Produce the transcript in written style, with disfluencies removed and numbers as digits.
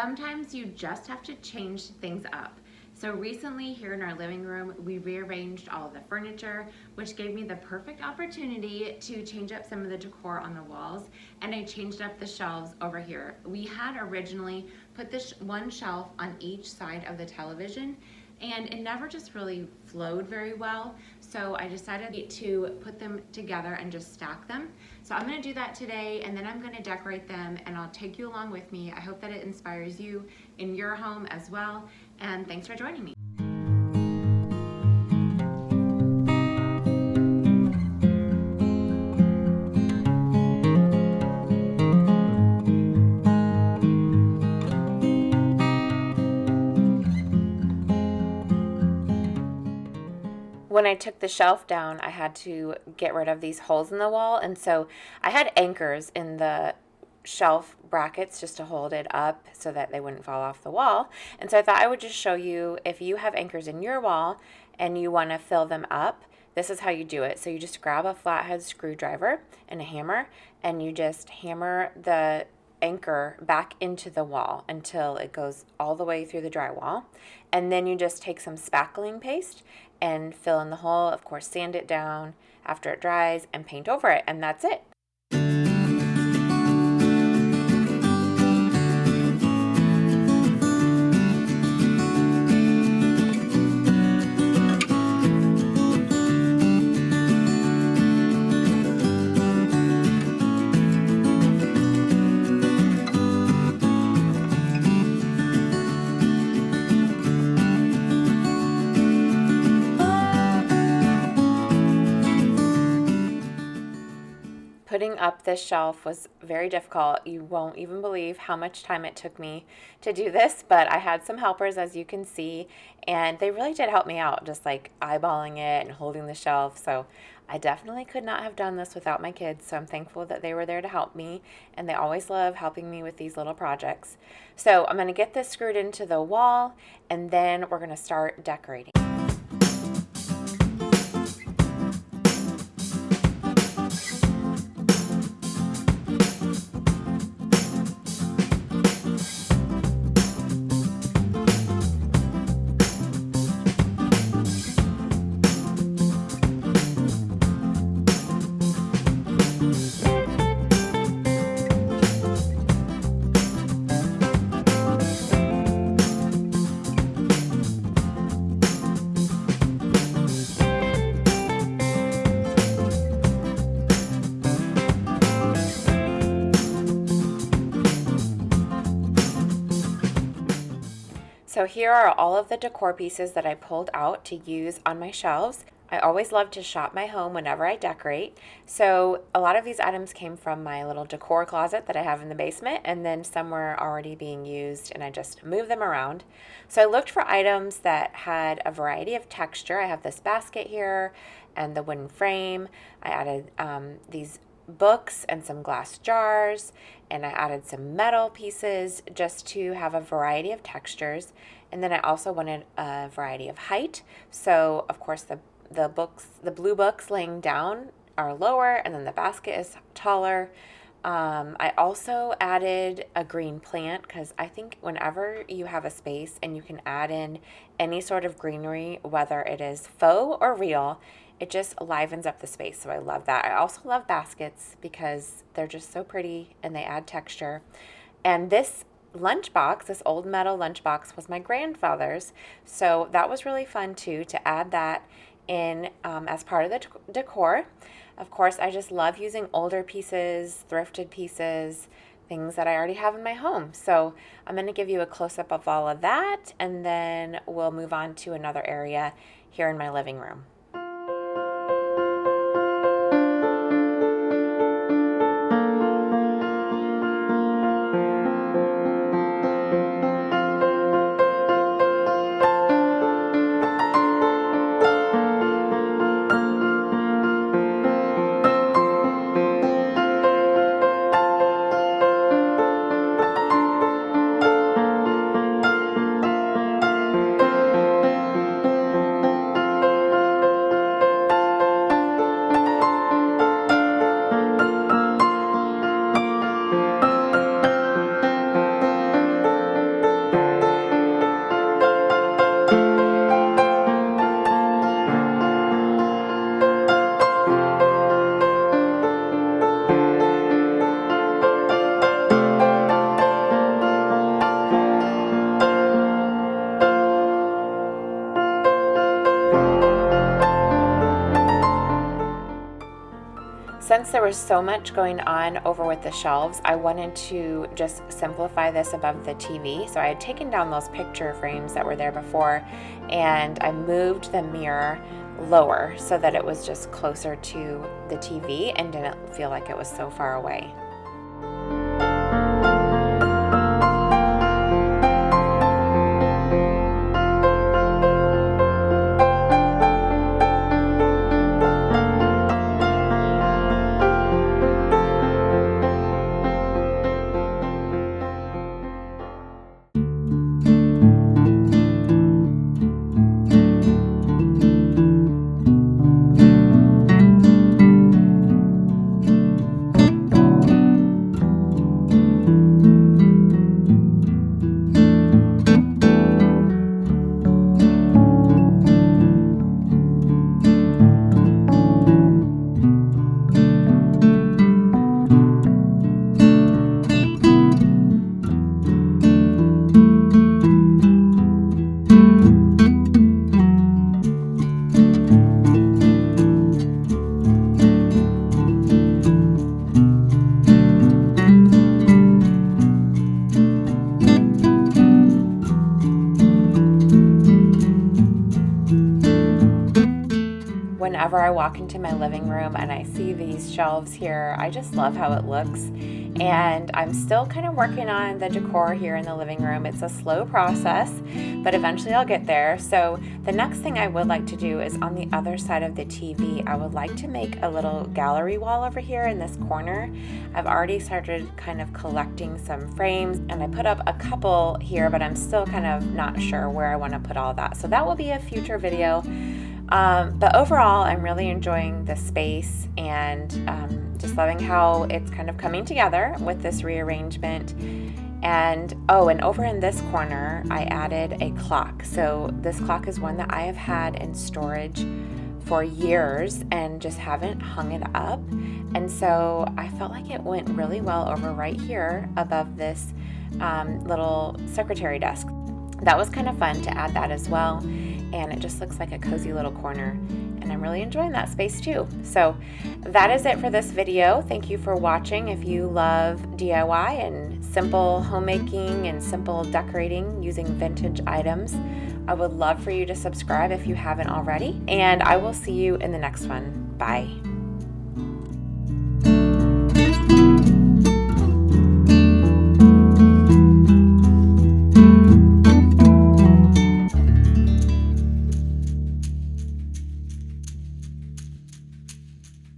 Sometimes you just have to change things up. So recently here in our living room, we rearranged all of the furniture, which gave me the perfect opportunity to change up some of the decor on the walls, and I changed up the shelves over here. We had originally put this one shelf on each side of the television, and it never just really flowed very well. So I decided to put them together and just stack them. So I'm gonna do that today, and then I'm gonna decorate them, and I'll take you along with me. I hope that it inspires you in your home as well, and thanks for joining me. When I took the shelf down, I had to get rid of these holes in the wall, and so I had anchors in the shelf brackets just to hold it up so that they wouldn't fall off the wall. And so I thought I would just show you, if you have anchors in your wall and you want to fill them up, this is how you do it. So you just grab a flathead screwdriver and a hammer, and you just hammer the anchor back into the wall until it goes all the way through the drywall. And then you just take some spackling paste and fill in the hole, of course sand it down after it dries, and paint over it, and that's it. Putting up this shelf was very difficult. You won't even believe how much time it took me to do this, but I had some helpers, as you can see, and they really did help me out, just like eyeballing it and holding the shelf. So I definitely could not have done this without my kids, so I'm thankful that they were there to help me, and they always love helping me with these little projects. So I'm going to get this screwed into the wall, and then we're going to start decorating. So here are all of the decor pieces that I pulled out to use on my shelves. I always love to shop my home whenever I decorate. So a lot of these items came from my little decor closet that I have in the basement, and then some were already being used and I just moved them around. So I looked for items that had a variety of texture. I have this basket here and the wooden frame. I added these books and some glass jars, and I added some metal pieces just to have a variety of textures. And then I also wanted a variety of height. So of course the blue books laying down are lower, and then the basket is taller. I also added a green plant because I think whenever you have a space and you can add in any sort of greenery, whether it is faux or real, it just livens up the space. So I love that. I also love baskets because they're just so pretty and they add texture. And this lunchbox, this old metal lunchbox, was my grandfather's. So that was really fun too, to add that in as part of the decor. Of course, I just love using older pieces, thrifted pieces, things that I already have in my home. So I'm going to give you a close-up of all of that, and then we'll move on to another area here in my living room. since there was so much going on over with the shelves, I wanted to just simplify this above the TV. So I had taken down those picture frames that were there before, and I moved the mirror lower so that it was just closer to the TV and didn't feel like it was so far away. Whenever I walk into my living room and I see these shelves here, I just love how it looks. And I'm still kind of working on the decor here in the living room. It's a slow process, but eventually I'll get there. So the next thing I would like to do is on the other side of the TV, I would like to make a little gallery wall over here in this corner. I've already started kind of collecting some frames, and I put up a couple here, but I'm still kind of not sure where I want to put all that. So that will be a future video. But overall, I'm really enjoying the space and just loving how it's kind of coming together with this rearrangement. And and over in this corner, I added a clock. So this clock is one that I have had in storage for years and just haven't hung it up. And so I felt like it went really well over right here above this little secretary desk. That was kind of fun to add that as well, and it just looks like a cozy little corner, and I'm really enjoying that space too. So that is it for this video. Thank you for watching. If you love DIY and simple homemaking and simple decorating using vintage items, I would love for you to subscribe if you haven't already, and I will see you in the next one. Bye.